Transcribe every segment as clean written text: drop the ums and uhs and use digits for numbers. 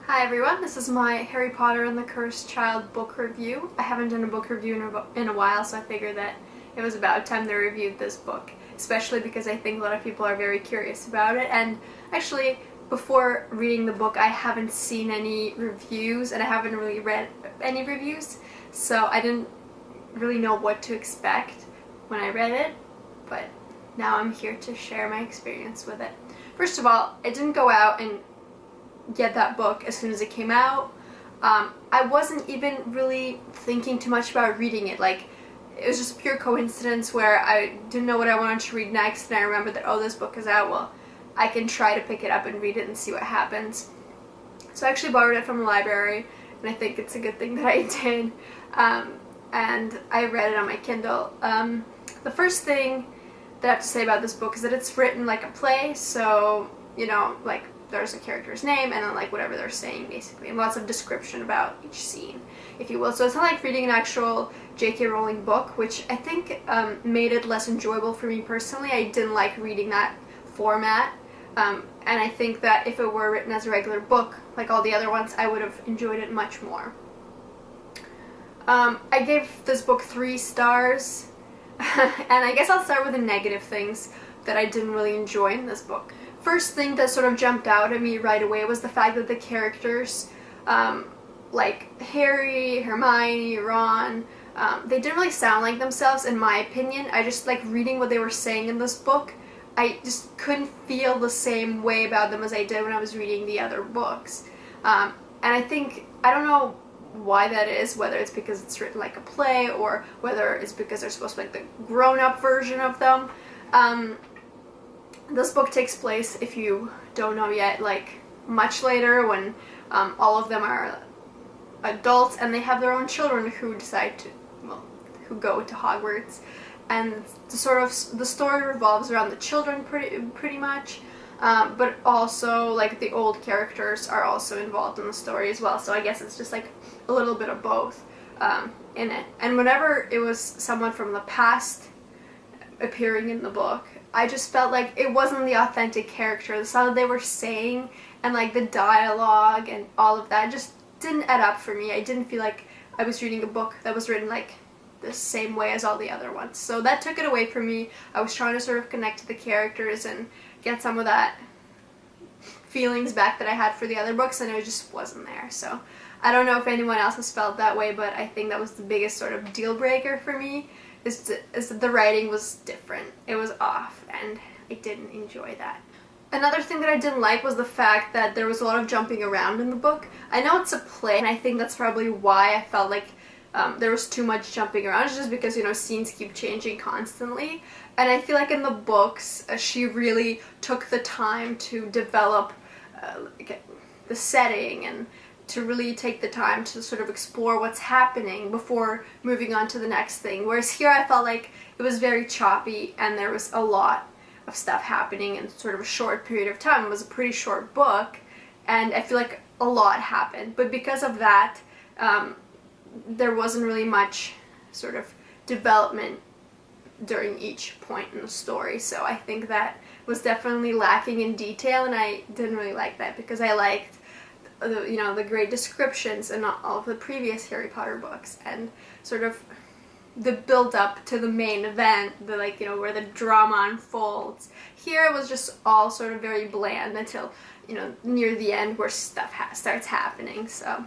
Hi everyone, this is my Harry Potter and the Cursed Child book review. I haven't done a book review in a while, so I figured that it was about time they reviewed this book, especially because I think a lot of people are very curious about it. And actually, before reading the book, I haven't seen any reviews and I haven't really read any reviews, so I didn't really know what to expect when I read it, but now I'm here to share my experience with it. First of all, I didn't go out and get that book as soon as it came out. I wasn't even really thinking too much about reading it. Like, it was just a pure coincidence where I didn't know what I wanted to read next, and I remembered that, oh, this book is out, well, I can try to pick it up and read it and see what happens. So I actually borrowed it from the library, and I think it's a good thing that I did. And I read it on my Kindle. The first thing that I have to say about this book is that it's written like a play, so, you know, like, there's a character's name and then like whatever they're saying basically, and lots of description about each scene, if you will. So it's not like reading an actual J.K. Rowling book, which I think made it less enjoyable for me personally. I didn't like reading that format, and I think that if it were written as a regular book like all the other ones, I would have enjoyed it much more. I gave this book 3 stars, and I guess I'll start with the negative things that I didn't really enjoy in this book. First thing that sort of jumped out at me right away was the fact that the characters, like Harry, Hermione, Ron, they didn't really sound like themselves in my opinion. I just, like, reading what they were saying in this book, I just couldn't feel the same way about them as I did when I was reading the other books. And I think, I don't know why that is, whether it's because it's written like a play or whether it's because they're supposed to be like the grown-up version of them. This book takes place, if you don't know yet, like much later when all of them are adults and they have their own children who decide to, well, who go to Hogwarts, and the story revolves around the children pretty much, but also like the old characters are also involved in the story as well. So I guess it's just like a little bit of both in it. And whenever it was someone from the past appearing in the book, I just felt like it wasn't the authentic character. The stuff that they were saying and like the dialogue and all of that just didn't add up for me. I didn't feel like I was reading a book that was written like the same way as all the other ones. So that took it away from me. I was trying to sort of connect to the characters and get some of that feelings back that I had for the other books, and it just wasn't there. So I don't know if anyone else has felt that way, but I think that was the biggest sort of deal breaker for me. Is that the writing was different. It was off, and I didn't enjoy that. Another thing that I didn't like was the fact that there was a lot of jumping around in the book. I know it's a play, and I think that's probably why I felt like there was too much jumping around. It's just because, you know, scenes keep changing constantly. And I feel like in the books, she really took the time to develop the setting and to really take the time to sort of explore what's happening before moving on to the next thing. Whereas here I felt like it was very choppy and there was a lot of stuff happening in sort of a short period of time. It was a pretty short book and I feel like a lot happened. But because of that, there wasn't really much sort of development during each point in the story. So I think that was definitely lacking in detail, and I didn't really like that because I liked the great descriptions in all of the previous Harry Potter books and sort of the build up to the main event, the where the drama unfolds. Here it was just all sort of very bland until near the end where stuff starts happening. So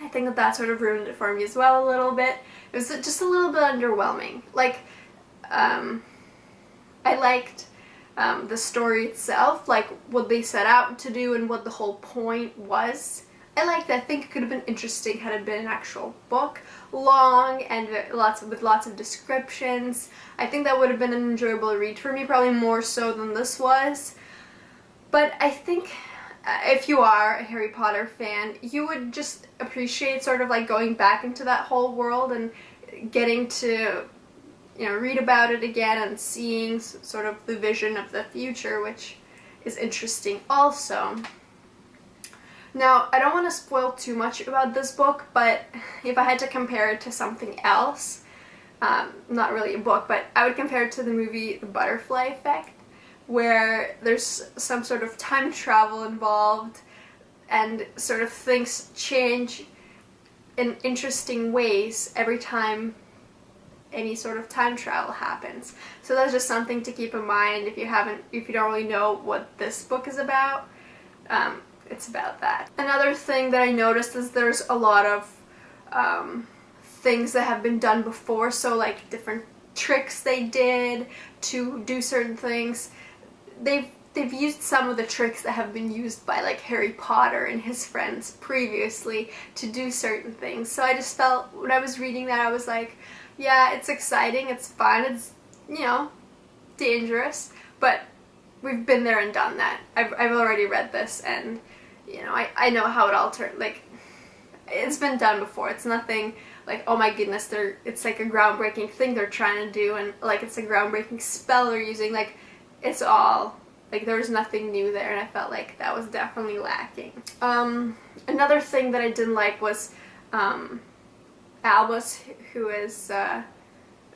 I think that sort of ruined it for me as well a little bit. It was just a little bit underwhelming. Like I liked the story itself, like what they set out to do and what the whole point was. I liked it. I think it could have been interesting had it been an actual book, long and with lots of descriptions. I think that would have been an enjoyable read for me, probably more so than this was. But I think if you are a Harry Potter fan, you would just appreciate sort of like going back into that whole world and getting to read about it again and seeing sort of the vision of the future, which is interesting also. Now, I don't want to spoil too much about this book, but if I had to compare it to something else, not really a book, but I would compare it to the movie The Butterfly Effect, where there's some sort of time travel involved, and sort of things change in interesting ways every time any sort of time travel happens. So that's just something to keep in mind if you don't really know what this book is about. It's about that. Another thing that I noticed is there's a lot of things that have been done before, so like different tricks they did to do certain things. They've used some of the tricks that have been used by like Harry Potter and his friends previously to do certain things. So I just felt when I was reading that, I was like, yeah, it's exciting, it's fun, it's, you know, dangerous, but we've been there and done that. I've already read this, and you know, I know how it all turned. Like, it's been done before. It's nothing like, oh my goodness, it's like a groundbreaking thing they're trying to do, and like it's a groundbreaking spell they're using. Like, it's all like there's nothing new there, and I felt like that was definitely lacking. Another thing that I didn't like was Albus, who is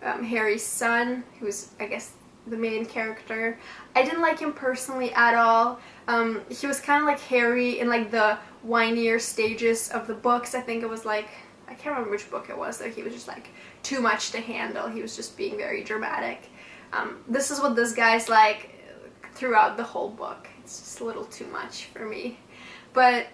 Harry's son, who's, I guess, the main character. I didn't like him personally at all. He was kind of like Harry in like the whinier stages of the books. I think it was like, I can't remember which book it was, though. He was just like too much to handle. He was just being very dramatic. This is what this guy's like throughout the whole book. It's just a little too much for me. But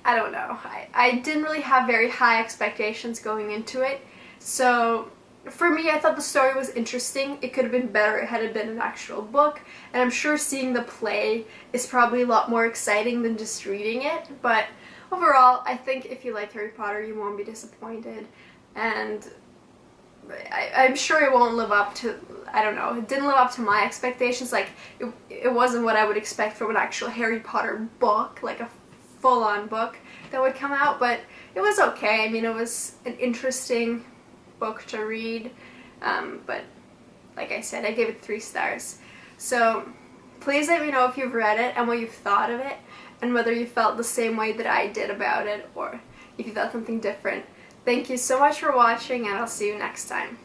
I don't know. I didn't really have very high expectations going into it. So for me, I thought the story was interesting. It could have been better had it been an actual book. And I'm sure seeing the play is probably a lot more exciting than just reading it. But overall, I think if you like Harry Potter, you won't be disappointed. And I'm sure it won't live up to, I don't know, it didn't live up to my expectations. Like, it wasn't what I would expect from an actual Harry Potter book, like a full-on book that would come out, but it was okay. I mean, it was an interesting book to read, but like I said, I gave it 3 stars. So please let me know if you've read it and what you've thought of it, and whether you felt the same way that I did about it, or if you thought something different. Thank you so much for watching, and I'll see you next time.